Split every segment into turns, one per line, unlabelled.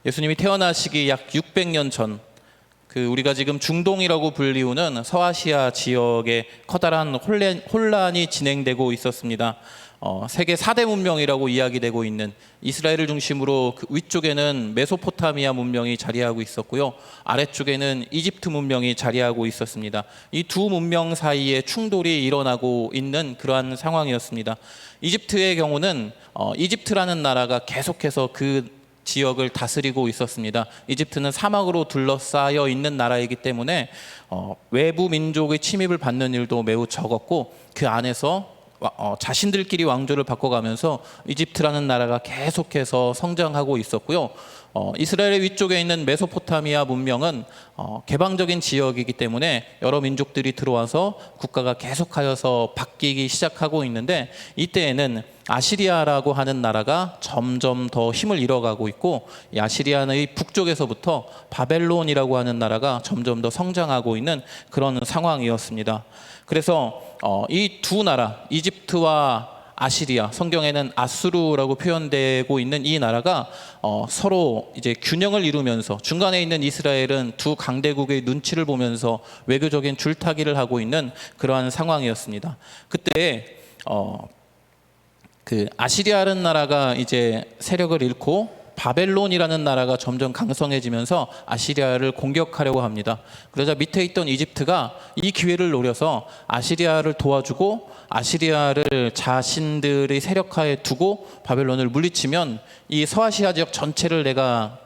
예수님이 태어나시기 약 600년 전, 우리가 지금 중동이라고 불리우는 서아시아 지역에 커다란 혼란이 진행되고 있었습니다. 세계 4대 문명이라고 이야기되고 있는 이스라엘을 중심으로 그 위쪽에는 메소포타미아 문명이 자리하고 있었고요, 아래쪽에는 이집트 문명이 자리하고 있었습니다. 이 두 문명 사이에 충돌이 일어나고 있는 그러한 상황이었습니다. 이집트의 경우는 이집트라는 나라가 계속해서 그 지역을 다스리고 있었습니다. 이집트는 사막으로 둘러싸여 있는 나라이기 때문에 외부 민족의 침입을 받는 일도 매우 적었고, 그 안에서 자신들끼리 왕조를 바꿔가면서 이집트라는 나라가 계속해서 성장하고 있었고요. 이스라엘의 위쪽에 있는 메소포타미아 문명은 개방적인 지역이기 때문에 여러 민족들이 들어와서 국가가 계속하여서 바뀌기 시작하고 있는데, 이때에는 아시리아라고 하는 나라가 점점 더 힘을 잃어가고 있고, 이 아시리아의 북쪽에서부터 바벨론이라고 하는 나라가 점점 더 성장하고 있는 그런 상황이었습니다. 그래서 이 두 나라, 이집트와 아시리아, 성경에는 아수르라고 표현되고 있는 이 나라가 서로 이제 균형을 이루면서, 중간에 있는 이스라엘은 두 강대국의 눈치를 보면서 외교적인 줄타기를 하고 있는 그러한 상황이었습니다. 그때 그 아시리아라는 나라가 이제 세력을 잃고 바벨론이라는 나라가 점점 강성해지면서 아시리아를 공격하려고 합니다. 그러자 밑에 있던 이집트가 이 기회를 노려서 아시리아를 도와주고, 아시리아를 자신들의 세력하에 두고 바벨론을 물리치면 이 서아시아 지역 전체를 내가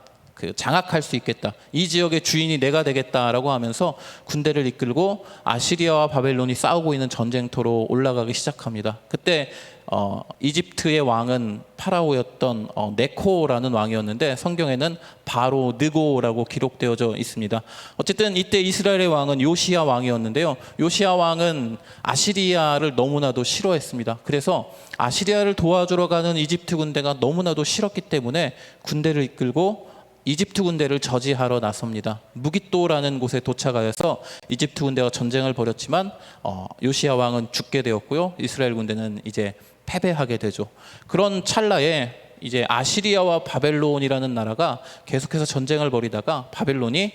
장악할 수 있겠다, 이 지역의 주인이 내가 되겠다라고 하면서 군대를 이끌고 아시리아와 바벨론이 싸우고 있는 전쟁터로 올라가기 시작합니다. 그때 이집트의 왕은 파라오였던 네코라는 왕이었는데, 성경에는 바로 느고라고 기록되어져 있습니다. 어쨌든 이때 이스라엘의 왕은 요시야 왕이었는데요, 요시야 왕은 아시리아를 너무나도 싫어했습니다. 그래서 아시리아를 도와주러 가는 이집트 군대가 너무나도 싫었기 때문에 군대를 이끌고 이집트 군대를 저지하러 나섭니다. 무깃도라는 곳에 도착하여서 이집트 군대와 전쟁을 벌였지만 요시야 왕은 죽게 되었고요, 이스라엘 군대는 이제 패배하게 되죠. 그런 찰나에 이제 아시리아와 바벨론이라는 나라가 계속해서 전쟁을 벌이다가 바벨론이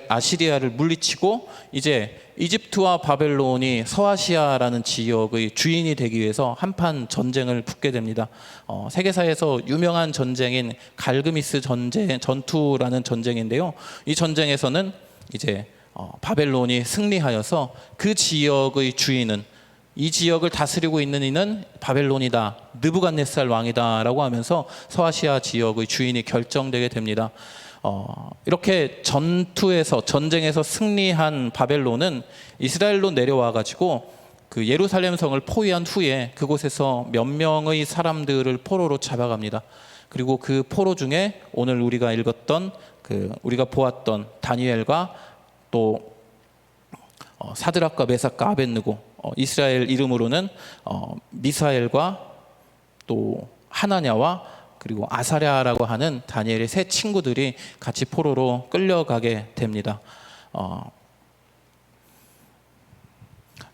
아시리아를 물리치고, 이제 이집트와 바벨론이 서아시아라는 지역의 주인이 되기 위해서 한판 전쟁을 붙게 됩니다. 세계사에서 유명한 전쟁인 갈그미스 전투라는 전쟁인데요, 이 전쟁에서는 이제 바벨론이 승리하여서 그 지역의 주인은, 이 지역을 다스리고 있는 이는 바벨론이다, 느부갓네살 왕이다 라고 하면서 서아시아 지역의 주인이 결정되게 됩니다. 이렇게 전쟁에서 승리한 바벨론은 이스라엘로 내려와 가지고 그 예루살렘 성을 포위한 후에 그곳에서 몇 명의 사람들을 포로로 잡아갑니다. 그리고 그 포로 중에 오늘 우리가 읽었던 우리가 보았던 다니엘과 또 사드락과 메삭과 아벳느고, 이스라엘 이름으로는 미사엘과 또 하나냐와 그리고 아사랴라고 하는 다니엘의 세 친구들이 같이 포로로 끌려가게 됩니다.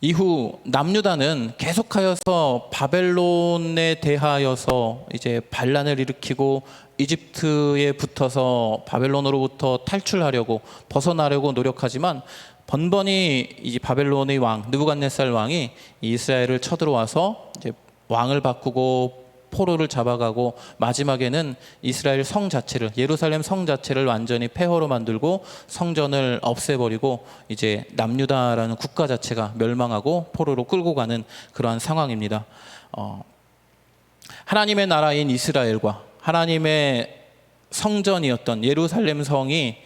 이후 남유다는 계속하여서 바벨론에 대하여서 이제 반란을 일으키고 이집트에 붙어서 바벨론으로부터 탈출하려고, 벗어나려고 노력하지만 번번이 이 바벨론의 왕 느부갓네살 왕이 이스라엘을 쳐들어와서 이제 왕을 바꾸고 포로를 잡아가고, 마지막에는 이스라엘 성 자체를, 예루살렘 성 자체를 완전히 폐허로 만들고 성전을 없애버리고 이제 남유다라는 국가 자체가 멸망하고 포로로 끌고 가는 그러한 상황입니다. 하나님의 나라인 이스라엘과 하나님의 성전이었던 예루살렘 성이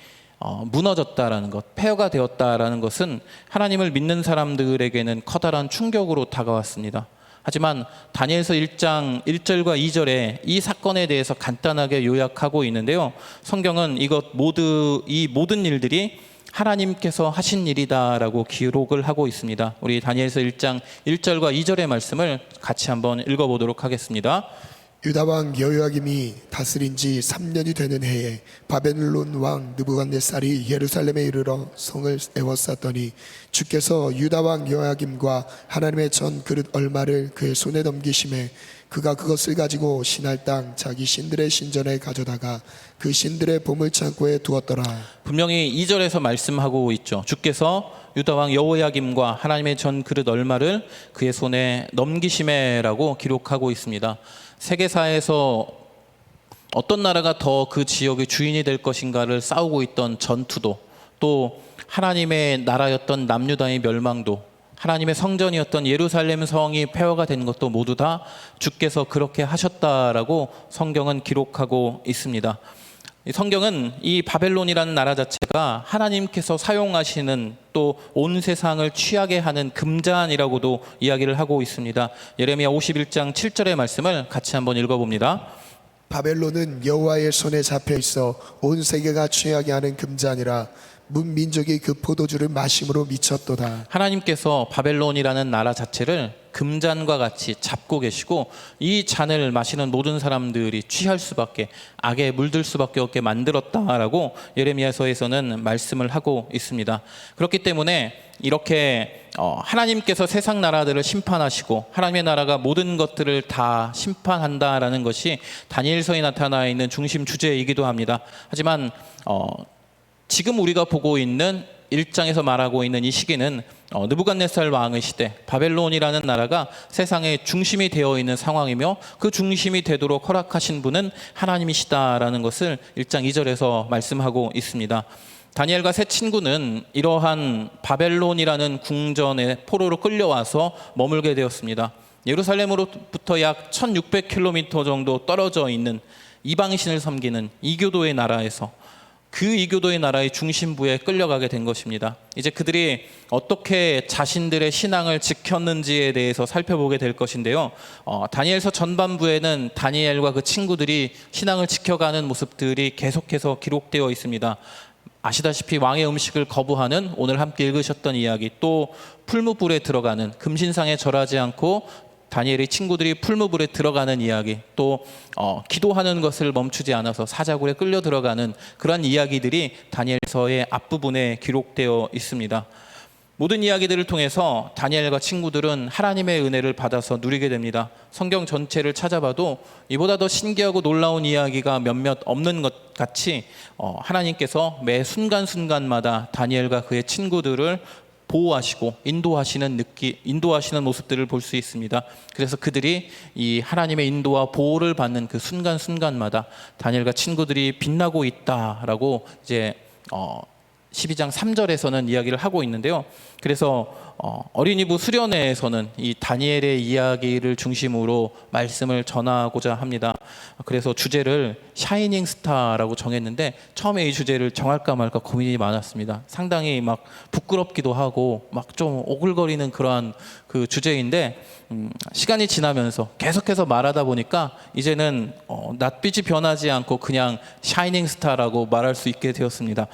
무너졌다라는 것, 폐허가 되었다라는 것은 하나님을 믿는 사람들에게는 커다란 충격으로 다가왔습니다. 하지만 다니엘서 1장 1절과 2절에 이 사건에 대해서 간단하게 요약하고 있는데요, 성경은 이 모든 일들이 하나님께서 하신 일이다라고 기록을 하고 있습니다. 우리 다니엘서 1장 1절과 2절의 말씀을 같이 한번 읽어보도록 하겠습니다.
유다 왕 여호야김이 다스린 지 3년이 되는 해에 바벨론 왕 느부갓네살이 예루살렘에 이르러 성을 에워쌌더니 주께서 유다 왕 여호야김과 하나님의 전 그릇 얼마를 그의 손에 넘기심에 그가 그것을 가지고 신할 땅 자기 신들의 신전에 가져다가 그 신들의 보물 창고에 두었더라.
분명히 2절에서 말씀하고 있죠. 주께서 유다 왕 여호야김과 하나님의 전 그릇 얼마를 그의 손에 넘기심에라고 기록하고 있습니다. 세계사에서 어떤 나라가 더 그 지역의 주인이 될 것인가를 싸우고 있던 전투도, 또 하나님의 나라였던 남유다의 멸망도, 하나님의 성전이었던 예루살렘 성이 폐허가 된 것도 모두 다 주께서 그렇게 하셨다라고 성경은 기록하고 있습니다. 이 성경은 이 바벨론이라는 나라 자체가 하나님께서 사용하시는, 또 온 세상을 취하게 하는 금잔이라고도 이야기를 하고 있습니다. 예레미야 51장 7절의 말씀을 같이 한번 읽어봅니다.
바벨론은 여호와의 손에 잡혀 있어 온 세계가 취하게 하는 금잔이라 문 민족이 그 포도주를 마심으로 미쳤도다.
하나님께서 바벨론이라는 나라 자체를 금잔과 같이 잡고 계시고, 이 잔을 마시는 모든 사람들이 취할 수밖에, 악에 물들 수밖에 없게 만들었다라고 예레미야서에서는 말씀을 하고 있습니다. 그렇기 때문에 이렇게 하나님께서 세상 나라들을 심판하시고 하나님의 나라가 모든 것들을 다 심판한다라는 것이 다니엘서에 나타나 있는 중심 주제이기도 합니다. 하지만 지금 우리가 보고 있는 1장에서 말하고 있는 이 시기는 느부갓네살 왕의 시대, 바벨론이라는 나라가 세상의 중심이 되어 있는 상황이며, 그 중심이 되도록 허락하신 분은 하나님이시다라는 것을 1장 2절에서 말씀하고 있습니다. 다니엘과 세 친구는 이러한 바벨론이라는 궁전에 포로로 끌려와서 머물게 되었습니다. 예루살렘으로부터 약 1600km 정도 떨어져 있는 이방신을 섬기는 이교도의 나라에서, 그 이교도의 나라의 중심부에 끌려가게 된 것입니다. 이제 그들이 어떻게 자신들의 신앙을 지켰는지에 대해서 살펴보게 될 것인데요. 다니엘서 전반부에는 다니엘과 그 친구들이 신앙을 지켜가는 모습들이 계속해서 기록되어 있습니다. 아시다시피 왕의 음식을 거부하는, 오늘 함께 읽으셨던 이야기, 또 풀무불에 들어가는, 금신상에 절하지 않고 다니엘의 친구들이 풀무불에 들어가는 이야기, 또 기도하는 것을 멈추지 않아서 사자굴에 끌려 들어가는 그런 이야기들이 다니엘서의 앞부분에 기록되어 있습니다. 모든 이야기들을 통해서 다니엘과 친구들은 하나님의 은혜를 받아서 누리게 됩니다. 성경 전체를 찾아봐도 이보다 더 신기하고 놀라운 이야기가 몇몇 없는 것 같이 하나님께서 매 순간순간마다 다니엘과 그의 친구들을 보호하시고 인도하시는 모습들을 볼 수 있습니다. 그래서 그들이 이 하나님의 인도와 보호를 받는 그 순간순간마다 다니엘과 친구들이 빛나고 있다라고 이제 12장 3절에서는 이야기를 하고 있는데요. 그래서 어린이부 수련회에서는 이 다니엘의 이야기를 중심으로 말씀을 전하고자 합니다. 그래서 주제를 샤이닝 스타라고 정했는데, 처음에 이 주제를 정할까 말까 고민이 많았습니다. 상당히 막 부끄럽기도 하고 막 좀 오글거리는 그러한 그 주제인데, 시간이 지나면서 계속해서 말하다 보니까 이제는 낯빛이 변하지 않고 그냥 샤이닝 스타라고 말할 수 있게 되었습니다.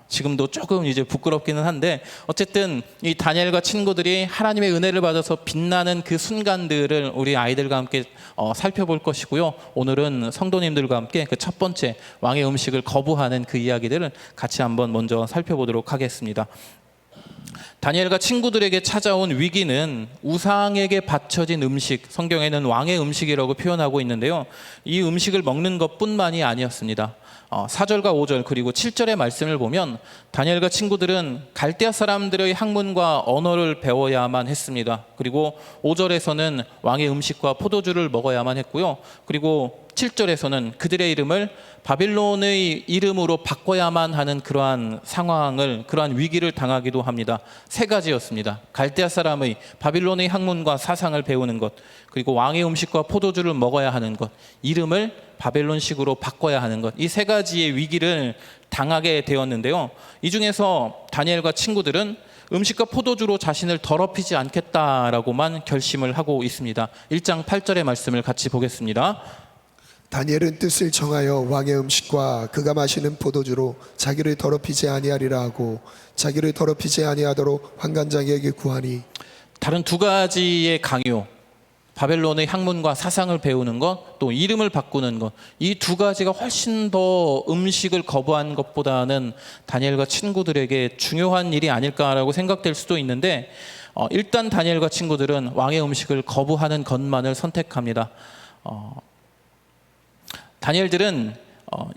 지금도 조금 이제 부끄럽기는 한데, 어쨌든 이 다니엘과 친구들이 하나님의 은혜를 받아서 빛나는 그 순간들을 우리 아이들과 함께 살펴볼 것이고요. 오늘은 성도님들과 함께 그 첫 번째 왕의 음식을 거부하는 그 이야기들을 같이 한번 먼저 살펴보도록 하겠습니다. 다니엘과 친구들에게 찾아온 위기는 우상에게 바쳐진 음식, 성경에는 왕의 음식이라고 표현하고 있는데요. 이 음식을 먹는 것뿐만이 아니었습니다. 4절과 5절 그리고 7절의 말씀을 보면 다니엘과 친구들은 갈대아 사람들의 학문과 언어를 배워야만 했습니다. 그리고 5절에서는 왕의 음식과 포도주를 먹어야만 했고요. 그리고 7절에서는 그들의 이름을 바빌론의 이름으로 바꿔야만 하는 그러한 상황을, 그러한 위기를 당하기도 합니다. 세 가지였습니다. 갈대아 사람의 바빌론의 학문과 사상을 배우는 것, 그리고 왕의 음식과 포도주를 먹어야 하는 것, 이름을 바벨론식으로 바꿔야 하는 것, 이 세 가지의 위기를 당하게 되었는데요. 이 중에서 다니엘과 친구들은 음식과 포도주로 자신을 더럽히지 않겠다라고만 결심을 하고 있습니다. 1장 8절의 말씀을 같이 보겠습니다.
다니엘은 뜻을 정하여 왕의 음식과 그가 마시는 포도주로 자기를 더럽히지 아니하리라 하고 자기를 더럽히지 아니하도록 환관장에게 구하니.
다른 두 가지의 강요, 바벨론의 학문과 사상을 배우는 것, 또 이름을 바꾸는 것, 이 두 가지가 훨씬 더 음식을 거부한 것보다는 다니엘과 친구들에게 중요한 일이 아닐까라고 생각될 수도 있는데, 일단 다니엘과 친구들은 왕의 음식을 거부하는 것만을 선택합니다. 다니엘들은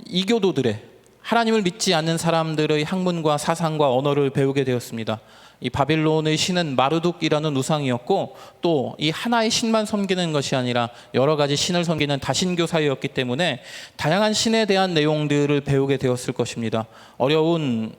이교도들의 하나님을 믿지 않는 사람들의 학문과 사상과 언어를 배우게 되었습니다. 이 바빌론의 신은 마르둑이라는 우상이었고 또 이 하나의 신만 섬기는 것이 아니라 여러 가지 신을 섬기는 다신교 사회였기 때문에 다양한 신에 대한 내용들을 배우게 되었을 것입니다. 어려운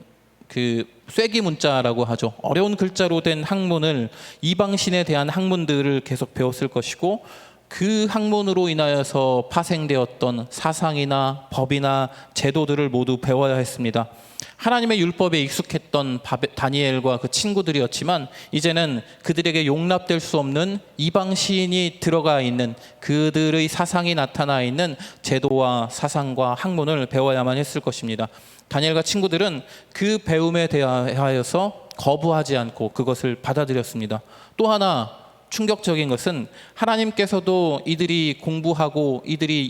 쐐기 문자라고 하죠. 어려운 글자로 된 학문을 이방 신에 대한 학문들을 계속 배웠을 것이고 그 학문으로 인하여서 파생되었던 사상이나 법이나 제도들을 모두 배워야 했습니다. 하나님의 율법에 익숙했던 다니엘과 그 친구들이었지만 이제는 그들에게 용납될 수 없는 이방 시인이 들어가 있는 그들의 사상이 나타나 있는 제도와 사상과 학문을 배워야만 했을 것입니다. 다니엘과 친구들은 그 배움에 대하여서 거부하지 않고 그것을 받아들였습니다. 또 하나 충격적인 것은 하나님께서도 이들이 공부하고 이들이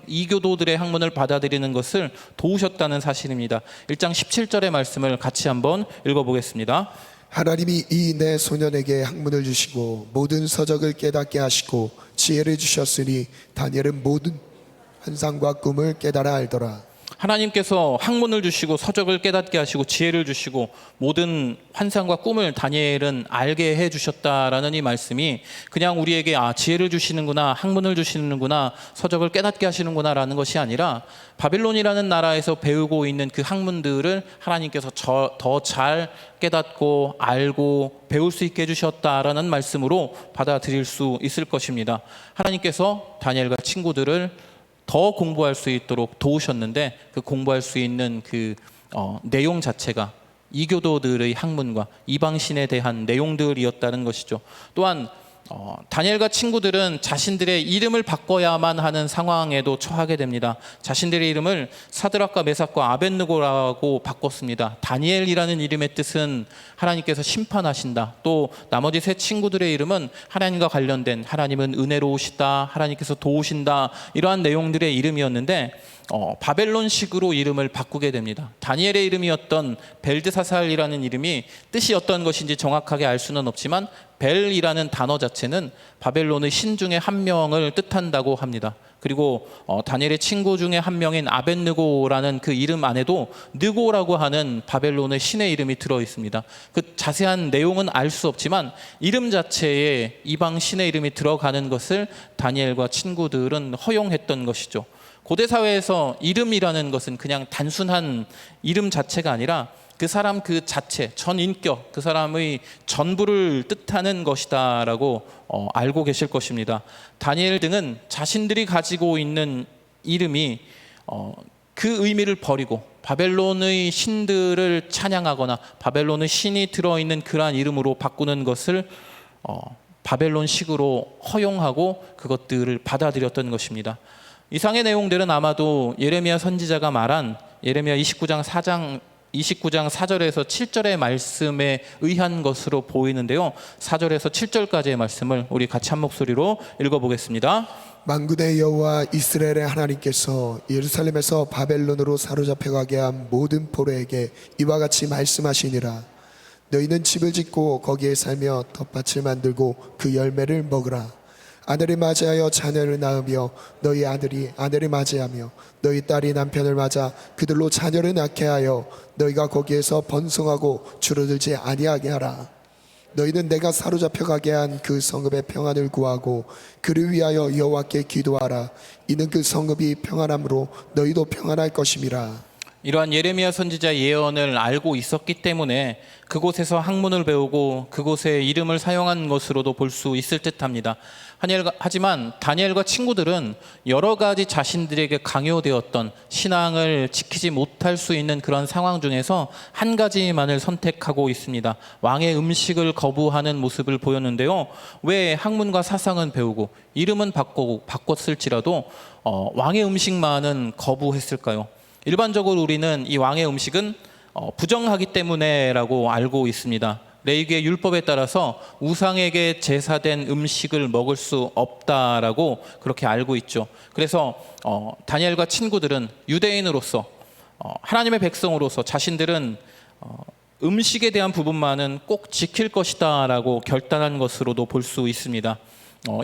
이교도들의 학문을 받아들이는 것을 도우셨다는 사실입니다. 1장 17절의 말씀을 같이 한번 읽어보겠습니다.
하나님이 이 내 소년에게 학문을 주시고 모든 서적을 깨닫게 하시고 지혜를 주셨으니 다니엘은 모든 환상과 꿈을 깨달아 알더라.
하나님께서 학문을 주시고 서적을 깨닫게 하시고 지혜를 주시고 모든 환상과 꿈을 다니엘은 알게 해주셨다라는 이 말씀이 그냥 우리에게 지혜를 주시는구나, 학문을 주시는구나, 서적을 깨닫게 하시는구나 라는 것이 아니라 바빌론이라는 나라에서 배우고 있는 그 학문들을 하나님께서 더 잘 깨닫고 알고 배울 수 있게 해주셨다라는 말씀으로 받아들일 수 있을 것입니다. 하나님께서 다니엘과 친구들을 더 공부할 수 있도록 도우셨는데 그 공부할 수 있는 내용 자체가 이교도들의 학문과 이방신에 대한 내용들이었다는 것이죠. 또한 다니엘과 친구들은 자신들의 이름을 바꿔야만 하는 상황에도 처하게 됩니다. 자신들의 이름을 사드락과 메삭과 아벳느고라고 바꿨습니다. 다니엘이라는 이름의 뜻은 하나님께서 심판하신다. 또 나머지 세 친구들의 이름은 하나님과 관련된 하나님은 은혜로우시다, 하나님께서 도우신다 이러한 내용들의 이름이었는데 바벨론식으로 이름을 바꾸게 됩니다. 다니엘의 이름이었던 벨드사살이라는 이름이 뜻이 어떤 것인지 정확하게 알 수는 없지만 벨이라는 단어 자체는 바벨론의 신 중에 한 명을 뜻한다고 합니다. 그리고 다니엘의 친구 중에 한 명인 아벳느고라는 그 이름 안에도 느고라고 하는 바벨론의 신의 이름이 들어 있습니다. 그 자세한 내용은 알 수 없지만 이름 자체에 이방 신의 이름이 들어가는 것을 다니엘과 친구들은 허용했던 것이죠. 고대 사회에서 이름이라는 것은 그냥 단순한 이름 자체가 아니라 그 사람 그 자체, 전인격, 그 사람의 전부를 뜻하는 것이다라고 알고 계실 것입니다. 다니엘 등은 자신들이 가지고 있는 이름이 그 의미를 버리고 바벨론의 신들을 찬양하거나 바벨론의 신이 들어있는 그러한 이름으로 바꾸는 것을 바벨론식으로 허용하고 그것들을 받아들였던 것입니다. 이상의 내용들은 아마도 예레미야 선지자가 말한 예레미야 29장 4절에서 7절의 말씀에 의한 것으로 보이는데요. 4절에서 7절까지의 말씀을 우리 같이 한 목소리로 읽어보겠습니다.
만군의 여호와 이스라엘의 하나님께서 예루살렘에서 바벨론으로 사로잡혀가게 한 모든 포로에게 이와 같이 말씀하시니라. 너희는 집을 짓고 거기에 살며 텃밭을 만들고 그 열매를 먹으라. 아내를 맞이하여 자녀를 낳으며 너희 아들이 아내를 맞이하며 너희 딸이 남편을 맞아 그들로 자녀를 낳게 하여 너희가 거기에서 번성하고 줄어들지 아니하게 하라. 너희는 내가 사로잡혀 가게 한 그 성읍의 평안을 구하고 그를 위하여 여호와께 기도하라. 이는 그 성읍이 평안함으로 너희도 평안할 것임이라.
이러한 예레미야 선지자 예언을 알고 있었기 때문에 그곳에서 학문을 배우고 그곳에 이름을 사용한 것으로도 볼 수 있을 듯합니다. 하지만 다니엘과 친구들은 여러 가지 자신들에게 강요되었던 신앙을 지키지 못할 수 있는 그런 상황 중에서 한 가지만을 선택하고 있습니다. 왕의 음식을 거부하는 모습을 보였는데요. 왜 학문과 사상은 배우고 이름은 바꿨을지라도 왕의 음식만은 거부했을까요? 일반적으로 우리는 이 왕의 음식은 부정하기 때문에라고 알고 있습니다. 레위기의 율법에 따라서 우상에게 제사된 음식을 먹을 수 없다라고 그렇게 알고 있죠. 그래서 다니엘과 친구들은 유대인으로서 하나님의 백성으로서 자신들은 음식에 대한 부분만은 꼭 지킬 것이다라고 결단한 것으로도 볼 수 있습니다.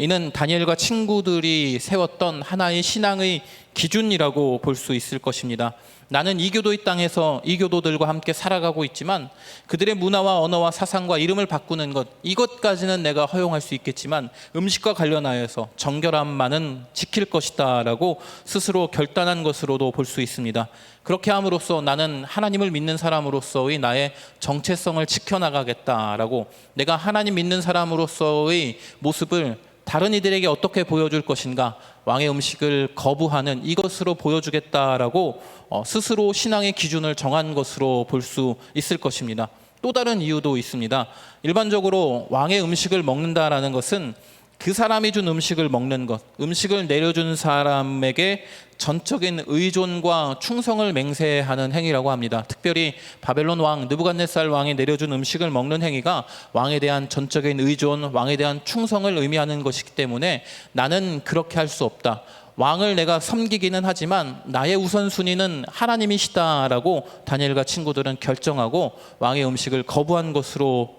이는 다니엘과 친구들이 세웠던 하나의 신앙의 기준이라고 볼 수 있을 것입니다. 나는 이교도의 땅에서 이교도들과 함께 살아가고 있지만 그들의 문화와 언어와 사상과 이름을 바꾸는 것, 이것까지는 내가 허용할 수 있겠지만 음식과 관련하여서 정결함만은 지킬 것이다 라고 스스로 결단한 것으로도 볼 수 있습니다. 그렇게 함으로써 나는 하나님을 믿는 사람으로서의 나의 정체성을 지켜나가겠다라고, 내가 하나님 믿는 사람으로서의 모습을 다른 이들에게 어떻게 보여줄 것인가, 왕의 음식을 거부하는 이것으로 보여주겠다라고 스스로 신앙의 기준을 정한 것으로 볼 수 있을 것입니다. 또 다른 이유도 있습니다. 일반적으로 왕의 음식을 먹는다라는 것은 그 사람이 준 음식을 먹는 것, 음식을 내려준 사람에게 전적인 의존과 충성을 맹세하는 행위라고 합니다. 특별히 바벨론 왕 느부갓네살 왕이 내려준 음식을 먹는 행위가 왕에 대한 전적인 의존, 왕에 대한 충성을 의미하는 것이기 때문에 나는 그렇게 할 수 없다. 왕을 내가 섬기기는 하지만 나의 우선순위는 하나님이시다라고 다니엘과 친구들은 결정하고 왕의 음식을 거부한 것으로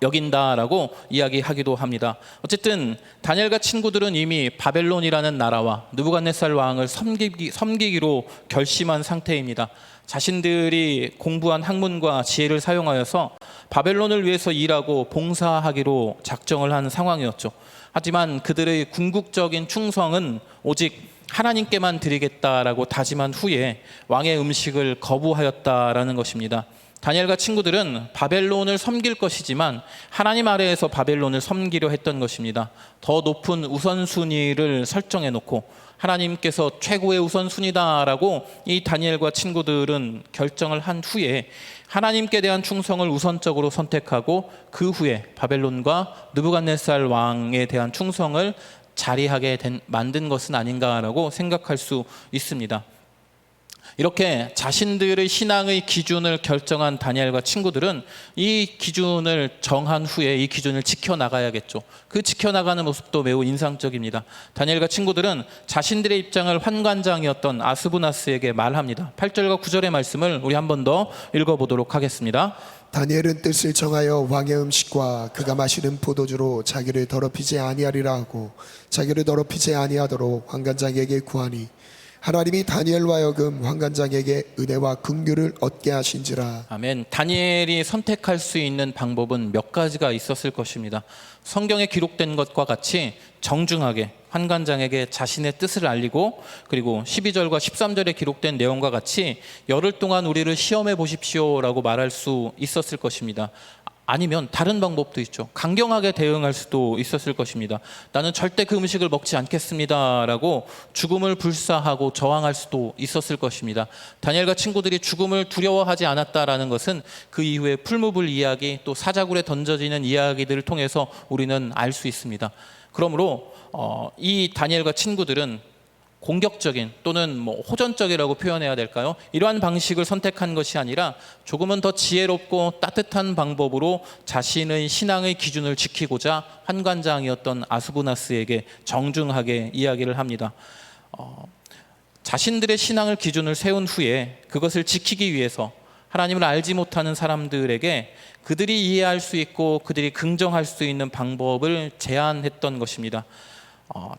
여긴다라고 이야기하기도 합니다. 어쨌든 다니엘과 친구들은 이미 바벨론이라는 나라와 느부갓네살 왕을 섬기기로 결심한 상태입니다. 자신들이 공부한 학문과 지혜를 사용하여서 바벨론을 위해서 일하고 봉사하기로 작정을 한 상황이었죠. 하지만 그들의 궁극적인 충성은 오직 하나님께만 드리겠다라고 다짐한 후에 왕의 음식을 거부하였다라는 것입니다. 다니엘과 친구들은 바벨론을 섬길 것이지만 하나님 아래에서 바벨론을 섬기려 했던 것입니다. 더 높은 우선순위를 설정해 놓고 하나님께서 최고의 우선순위다라고 이 다니엘과 친구들은 결정을 한 후에 하나님께 대한 충성을 우선적으로 선택하고 그 후에 바벨론과 느부갓네살 왕에 대한 충성을 자리하게 만든 것은 아닌가라고 생각할 수 있습니다. 이렇게 자신들의 신앙의 기준을 결정한 다니엘과 친구들은 이 기준을 정한 후에 이 기준을 지켜나가야겠죠. 그 지켜나가는 모습도 매우 인상적입니다. 다니엘과 친구들은 자신들의 입장을 환관장이었던 아스부나스에게 말합니다. 8절과 9절의 말씀을 우리 한 번 더 읽어보도록 하겠습니다.
다니엘은 뜻을 정하여 왕의 음식과 그가 마시는 포도주로 자기를 더럽히지 아니하리라 하고 자기를 더럽히지 아니하도록 환관장에게 구하니 하나님이 다니엘과 하여금 환관장에게 은혜와 긍휼을 얻게 하신지라.
아멘. 다니엘이 선택할 수 있는 방법은 몇 가지가 있었을 것입니다. 성경에 기록된 것과 같이 정중하게 환관장에게 자신의 뜻을 알리고, 그리고 12절과 13절에 기록된 내용과 같이 열흘 동안 우리를 시험해 보십시오라고 말할 수 있었을 것입니다. 아니면 다른 방법도 있죠. 강경하게 대응할 수도 있었을 것입니다. 나는 절대 그 음식을 먹지 않겠습니다라고 죽음을 불사하고 저항할 수도 있었을 것입니다. 다니엘과 친구들이 죽음을 두려워하지 않았다라는 것은 그 이후에 풀무불 이야기, 또 사자굴에 던져지는 이야기들을 통해서 우리는 알 수 있습니다. 그러므로 이 다니엘과 친구들은 공격적인 또는 호전적이라고 표현해야 될까요? 이러한 방식을 선택한 것이 아니라 조금은 더 지혜롭고 따뜻한 방법으로 자신의 신앙의 기준을 지키고자 환관장이었던 아스부나스에게 정중하게 이야기를 합니다. 자신들의 신앙을 기준을 세운 후에 그것을 지키기 위해서 하나님을 알지 못하는 사람들에게 그들이 이해할 수 있고 그들이 긍정할 수 있는 방법을 제안했던 것입니다.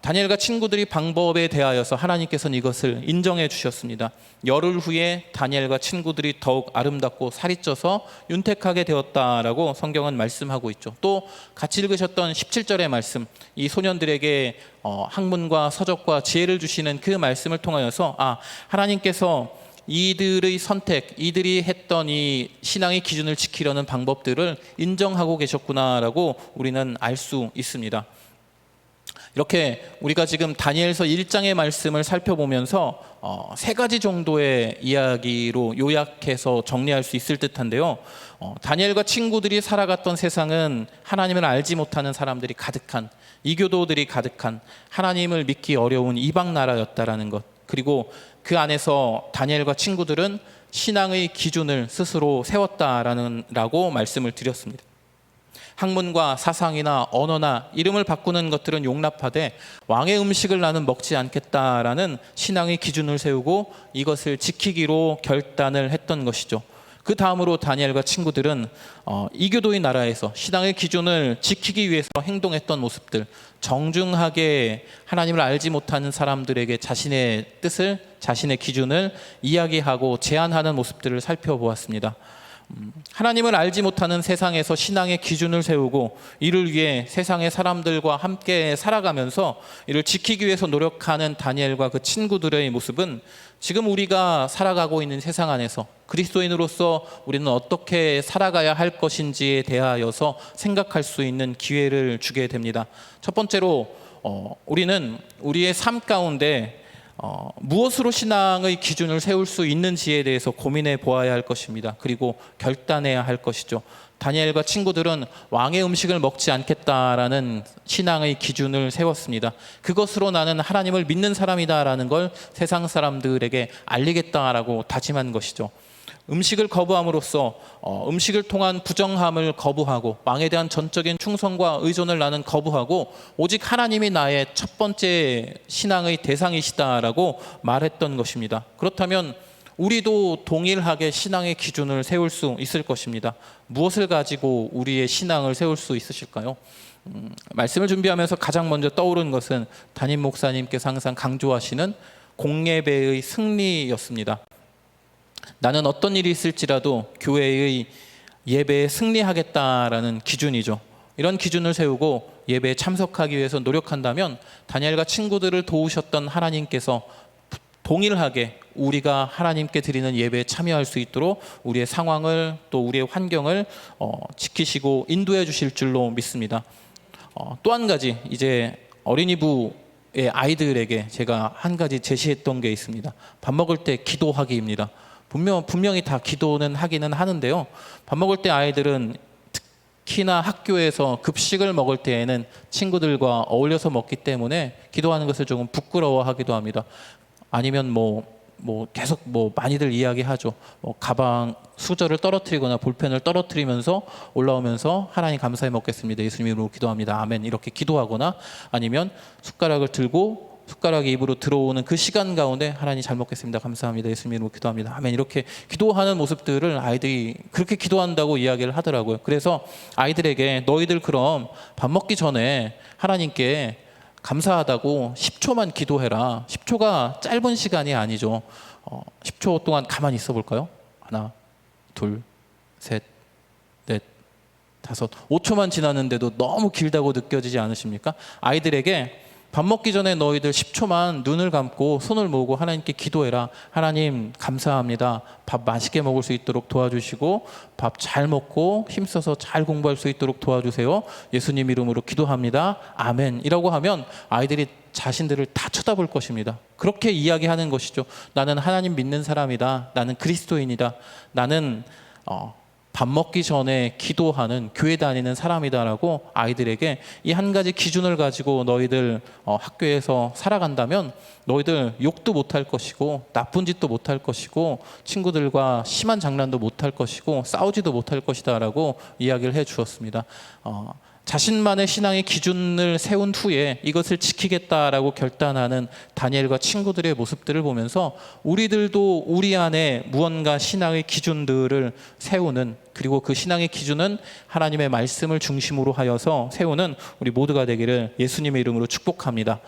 다니엘과 친구들이 방법에 대하여서 하나님께서는 이것을 인정해 주셨습니다. 열흘 후에 다니엘과 친구들이 더욱 아름답고 살이 쪄서 윤택하게 되었다라고 성경은 말씀하고 있죠. 또 같이 읽으셨던 17절의 말씀, 이 소년들에게 학문과 서적과 지혜를 주시는 그 말씀을 통하여서 하나님께서 이들의 선택, 이들이 했던 이 신앙의 기준을 지키려는 방법들을 인정하고 계셨구나라고 우리는 알 수 있습니다. 이렇게 우리가 지금 다니엘서 1장의 말씀을 살펴보면서 세 가지 정도의 이야기로 요약해서 정리할 수 있을 듯한데요. 다니엘과 친구들이 살아갔던 세상은 하나님을 알지 못하는 사람들이 가득한, 이교도들이 가득한, 하나님을 믿기 어려운 이방 나라였다라는 것, 그리고 그 안에서 다니엘과 친구들은 신앙의 기준을 스스로 세웠다라고 말씀을 드렸습니다. 학문과 사상이나 언어나 이름을 바꾸는 것들은 용납하되 왕의 음식을 나는 먹지 않겠다라는 신앙의 기준을 세우고 이것을 지키기로 결단을 했던 것이죠. 그 다음으로 다니엘과 친구들은 이교도의 나라에서 신앙의 기준을 지키기 위해서 행동했던 모습들, 정중하게 하나님을 알지 못하는 사람들에게 자신의 뜻을, 자신의 기준을 이야기하고 제안하는 모습들을 살펴보았습니다. 하나님을 알지 못하는 세상에서 신앙의 기준을 세우고 이를 위해 세상의 사람들과 함께 살아가면서 이를 지키기 위해서 노력하는 다니엘과 그 친구들의 모습은 지금 우리가 살아가고 있는 세상 안에서 그리스도인으로서 우리는 어떻게 살아가야 할 것인지에 대하여서 생각할 수 있는 기회를 주게 됩니다. 첫 번째로 우리는 우리의 삶 가운데 무엇으로 신앙의 기준을 세울 수 있는지에 대해서 고민해 보아야 할 것입니다. 그리고 결단해야 할 것이죠. 다니엘과 친구들은 왕의 음식을 먹지 않겠다라는 신앙의 기준을 세웠습니다. 그것으로 나는 하나님을 믿는 사람이다라는 걸 세상 사람들에게 알리겠다라고 다짐한 것이죠. 음식을 거부함으로써 음식을 통한 부정함을 거부하고 왕에 대한 전적인 충성과 의존을 나는 거부하고 오직 하나님이 나의 첫 번째 신앙의 대상이시다라고 말했던 것입니다. 그렇다면 우리도 동일하게 신앙의 기준을 세울 수 있을 것입니다. 무엇을 가지고 우리의 신앙을 세울 수 있으실까요? 말씀을 준비하면서 가장 먼저 떠오른 것은 담임 목사님께서 항상 강조하시는 공예배의 승리였습니다. 나는 어떤 일이 있을지라도 교회의 예배에 승리하겠다라는 기준이죠. 이런 기준을 세우고 예배에 참석하기 위해서 노력한다면 다니엘과 친구들을 도우셨던 하나님께서 동일하게 우리가 하나님께 드리는 예배에 참여할 수 있도록 우리의 상황을 또 우리의 환경을 지키시고 인도해 주실 줄로 믿습니다. 또 한 가지, 이제 어린이부의 아이들에게 제가 한 가지 제시했던 게 있습니다. 밥 먹을 때 기도하기입니다. 분명히 다 기도는 하기는 하는데요. 밥 먹을 때 아이들은 특히나 학교에서 급식을 먹을 때에는 친구들과 어울려서 먹기 때문에 기도하는 것을 조금 부끄러워하기도 합니다. 아니면 계속 많이들 이야기하죠. 가방 수저를 떨어뜨리거나 볼펜을 떨어뜨리면서 올라오면서 하나님 감사히 먹겠습니다. 예수님 이름으로 기도합니다. 아멘. 이렇게 기도하거나 아니면 숟가락을 들고 숟가락이 입으로 들어오는 그 시간 가운데 하나님 잘 먹겠습니다. 감사합니다. 예수님 이름으로 기도합니다. 아멘. 이렇게 기도하는 모습들을 아이들이 그렇게 기도한다고 이야기를 하더라고요. 그래서 아이들에게 너희들 그럼 밥 먹기 전에 하나님께 감사하다고 10초만 기도해라. 10초가 짧은 시간이 아니죠. 10초 동안 가만히 있어 볼까요? 하나, 둘, 셋, 넷, 다섯, 5초만 지났는데도 너무 길다고 느껴지지 않으십니까? 아이들에게 밥 먹기 전에 너희들 10초만 눈을 감고 손을 모으고 하나님께 기도해라. 하나님 감사합니다. 밥 맛있게 먹을 수 있도록 도와주시고 밥 잘 먹고 힘써서 잘 공부할 수 있도록 도와주세요. 예수님 이름으로 기도합니다. 아멘. 이라고 하면 아이들이 자신들을 다 쳐다볼 것입니다. 그렇게 이야기하는 것이죠. 나는 하나님 믿는 사람이다. 나는 그리스도인이다. 나는 밥 먹기 전에 기도하는 교회 다니는 사람이다라고 아이들에게 이 한 가지 기준을 가지고 너희들 학교에서 살아간다면 너희들 욕도 못할 것이고 나쁜 짓도 못할 것이고 친구들과 심한 장난도 못할 것이고 싸우지도 못할 것이다라고 이야기를 해 주었습니다. 자신만의 신앙의 기준을 세운 후에 이것을 지키겠다라고 결단하는 다니엘과 친구들의 모습들을 보면서 우리들도 우리 안에 무언가 신앙의 기준들을 세우는, 그리고 그 신앙의 기준은 하나님의 말씀을 중심으로 하여서 세우는 우리 모두가 되기를 예수님의 이름으로 축복합니다.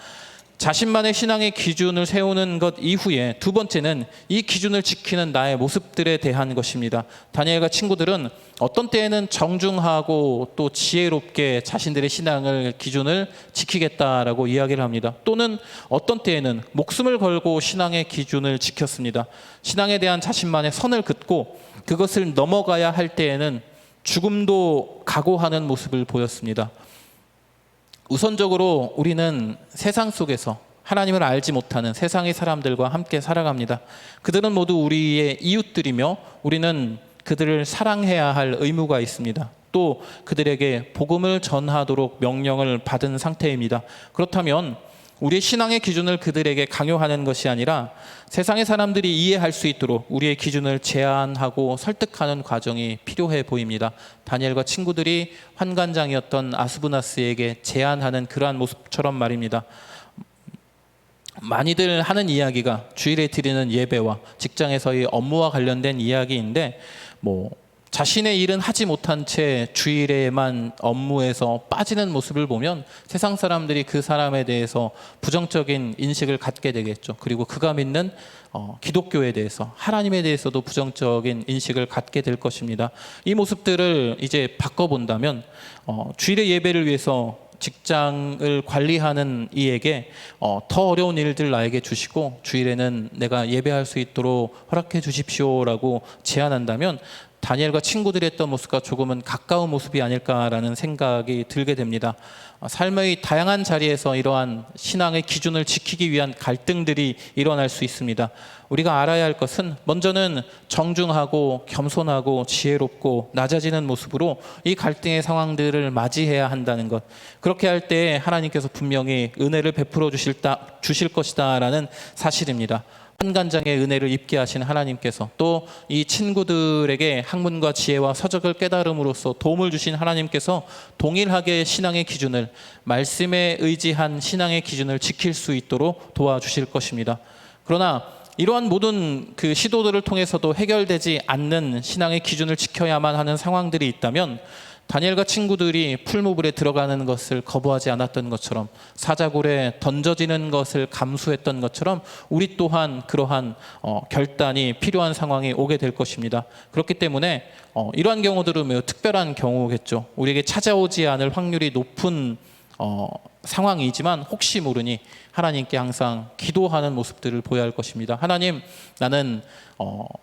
자신만의 신앙의 기준을 세우는 것 이후에 두 번째는 이 기준을 지키는 나의 모습들에 대한 것입니다. 다니엘과 친구들은 어떤 때에는 정중하고 또 지혜롭게 자신들의 신앙을 기준을 지키겠다라고 이야기를 합니다. 또는 어떤 때에는 목숨을 걸고 신앙의 기준을 지켰습니다. 신앙에 대한 자신만의 선을 긋고 그것을 넘어가야 할 때에는 죽음도 각오하는 모습을 보였습니다. 우선적으로 우리는 세상 속에서 하나님을 알지 못하는 세상의 사람들과 함께 살아갑니다. 그들은 모두 우리의 이웃들이며 우리는 그들을 사랑해야 할 의무가 있습니다. 또 그들에게 복음을 전하도록 명령을 받은 상태입니다. 그렇다면 우리의 신앙의 기준을 그들에게 강요하는 것이 아니라 세상의 사람들이 이해할 수 있도록 우리의 기준을 제안하고 설득하는 과정이 필요해 보입니다. 다니엘과 친구들이 환관장이었던 아스부나스에게 제안하는 그러한 모습처럼 말입니다. 많이들 하는 이야기가 주일에 드리는 예배와 직장에서의 업무와 관련된 이야기인데 뭐 자신의 일은 하지 못한 채 주일에만 업무에서 빠지는 모습을 보면 세상 사람들이 그 사람에 대해서 부정적인 인식을 갖게 되겠죠. 그리고 그가 믿는 기독교에 대해서, 하나님에 대해서도 부정적인 인식을 갖게 될 것입니다. 이 모습들을 이제 바꿔본다면 주일의 예배를 위해서 직장을 관리하는 이에게 더 어려운 일들 나에게 주시고 주일에는 내가 예배할 수 있도록 허락해 주십시오라고 제안한다면 다니엘과 친구들이 했던 모습과 조금은 가까운 모습이 아닐까라는 생각이 들게 됩니다. 삶의 다양한 자리에서 이러한 신앙의 기준을 지키기 위한 갈등들이 일어날 수 있습니다. 우리가 알아야 할 것은 먼저는 정중하고 겸손하고 지혜롭고 낮아지는 모습으로 이 갈등의 상황들을 맞이해야 한다는 것. 그렇게 할 때 하나님께서 분명히 은혜를 베풀어 주실 것이다라는 사실입니다. 한간장의 은혜를 입게 하신 하나님께서 또 이 친구들에게 학문과 지혜와 서적을 깨달음으로써 도움을 주신 하나님께서 동일하게 신앙의 기준을, 말씀에 의지한 신앙의 기준을 지킬 수 있도록 도와주실 것입니다. 그러나 이러한 모든 그 시도들을 통해서도 해결되지 않는 신앙의 기준을 지켜야만 하는 상황들이 있다면 다니엘과 친구들이 풀무불에 들어가는 것을 거부하지 않았던 것처럼, 사자굴에 던져지는 것을 감수했던 것처럼 우리 또한 그러한 결단이 필요한 상황이 오게 될 것입니다. 그렇기 때문에 이러한 경우들은 매우 특별한 경우겠죠. 우리에게 찾아오지 않을 확률이 높은 상황이지만 혹시 모르니 하나님께 항상 기도하는 모습들을 보여야 할 것입니다. 하나님, 나는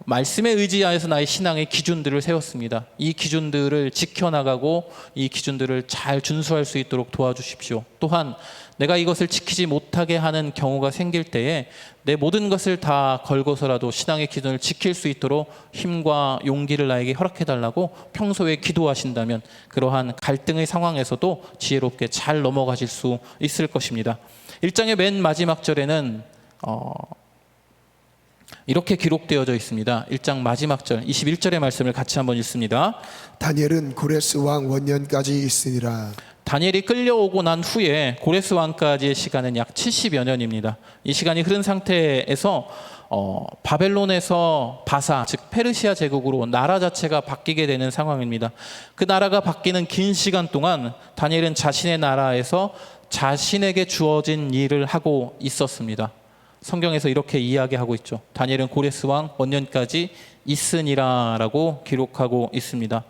말씀에 의지하여서 나의 신앙의 기준들을 세웠습니다. 이 기준들을 지켜나가고 이 기준들을 잘 준수할 수 있도록 도와주십시오. 또한 내가 이것을 지키지 못하게 하는 경우가 생길 때에 내 모든 것을 다 걸고서라도 신앙의 기준을 지킬 수 있도록 힘과 용기를 나에게 허락해달라고 평소에 기도하신다면 그러한 갈등의 상황에서도 지혜롭게 잘 넘어가실 수 있을 것입니다. 1장의 맨 마지막 절에는 이렇게 기록되어져 있습니다. 1장 마지막 절 21절의 말씀을 같이 한번 읽습니다.
다니엘은 고레스 왕 원년까지 있으니라.
다니엘이 끌려오고 난 후에 고레스 왕까지의 시간은 약 70여 년입니다. 이 시간이 흐른 상태에서 바벨론에서 바사, 즉 페르시아 제국으로 나라 자체가 바뀌게 되는 상황입니다. 그 나라가 바뀌는 긴 시간 동안 다니엘은 자신의 나라에서 자신에게 주어진 일을 하고 있었습니다. 성경에서 이렇게 이야기하고 있죠. 다니엘은 고레스 왕 원년까지 있으니라라고 기록하고 있습니다.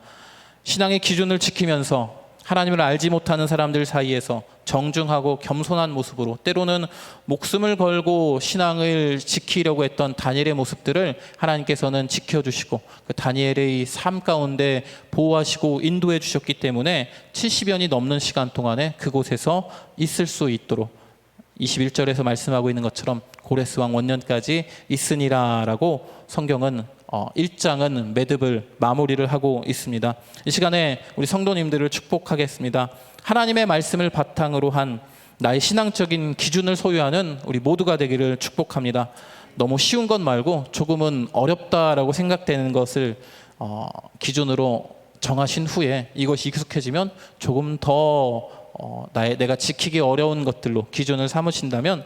신앙의 기준을 지키면서 하나님을 알지 못하는 사람들 사이에서 정중하고 겸손한 모습으로 때로는 목숨을 걸고 신앙을 지키려고 했던 다니엘의 모습들을 하나님께서는 지켜주시고 그 다니엘의 삶 가운데 보호하시고 인도해 주셨기 때문에 70년이 넘는 시간 동안에 그곳에서 있을 수 있도록 21절에서 말씀하고 있는 것처럼 고레스 왕 원년까지 있으니라라고 성경은 1장은 매듭을 마무리를 하고 있습니다. 이 시간에 우리 성도님들을 축복하겠습니다. 하나님의 말씀을 바탕으로 한 나의 신앙적인 기준을 소유하는 우리 모두가 되기를 축복합니다. 너무 쉬운 것 말고 조금은 어렵다라고 생각되는 것을 기준으로 정하신 후에 이것이 익숙해지면 조금 더 내가 지키기 어려운 것들로 기준을 삼으신다면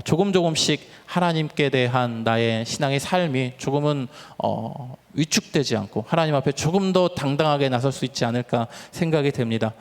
조금씩 하나님께 대한 나의 신앙의 삶이 조금은 위축되지 않고 하나님 앞에 조금 더 당당하게 나설 수 있지 않을까 생각이 됩니다.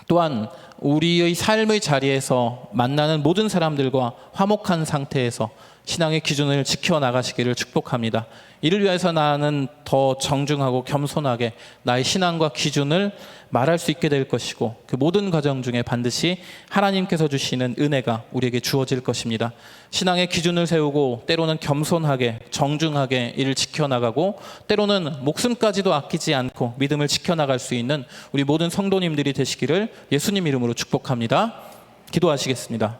또한 우리의 삶의 자리에서 만나는 모든 사람들과 화목한 상태에서 신앙의 기준을 지켜나가시기를 축복합니다. 이를 위해서 나는 더 정중하고 겸손하게 나의 신앙과 기준을 말할 수 있게 될 것이고 그 모든 과정 중에 반드시 하나님께서 주시는 은혜가 우리에게 주어질 것입니다. 신앙의 기준을 세우고 때로는 겸손하게 정중하게 이를 지켜나가고 때로는 목숨까지도 아끼지 않고 믿음을 지켜나갈 수 있는 우리 모든 성도님들이 되시기를 예수님 이름으로 축복합니다. 기도하시겠습니다.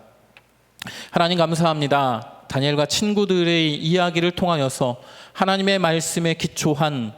하나님 감사합니다. 다니엘과 친구들의 이야기를 통하여서 하나님의 말씀에 기초한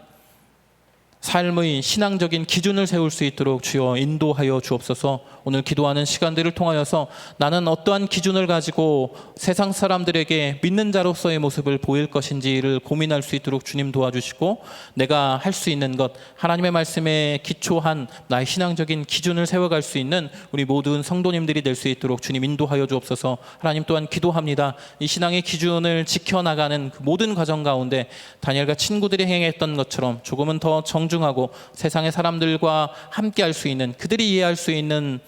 삶의 신앙적인 기준을 세울 수 있도록 주여 인도하여 주옵소서. 오늘 기도하는 시간들을 통하여서 나는 어떠한 기준을 가지고 세상 사람들에게 믿는 자로서의 모습을 보일 것인지를 고민할 수 있도록 주님 도와주시고, 내가 할 수 있는 것, 하나님의 말씀에 기초한 나의 신앙적인 기준을 세워갈 수 있는 우리 모든 성도님들이 될 수 있도록 주님 인도하여 주옵소서. 하나님 또한 기도합니다. 이 신앙의 기준을 지켜나가는 그 모든 과정 가운데 다니엘과 친구들이 행했던 것처럼 조금은 더 정중하고 세상의 사람들과 함께 할 수 있는, 그들이 이해할 수 있는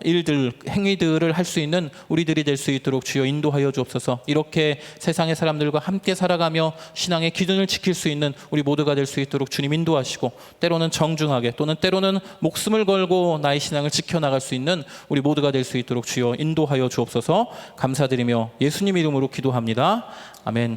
일들, 행위들을 할 수 있는 우리들이 될 수 있도록 주여 인도하여 주옵소서. 이렇게 세상의 사람들과 함께 살아가며 신앙의 기준을 지킬 수 있는 우리 모두가 될 수 있도록 주님 인도하시고, 때로는 정중하게 또는 때로는 목숨을 걸고 나의 신앙을 지켜나갈 수 있는 우리 모두가 될 수 있도록 주여 인도하여 주옵소서. 감사드리며 예수님 이름으로 기도합니다. 아멘.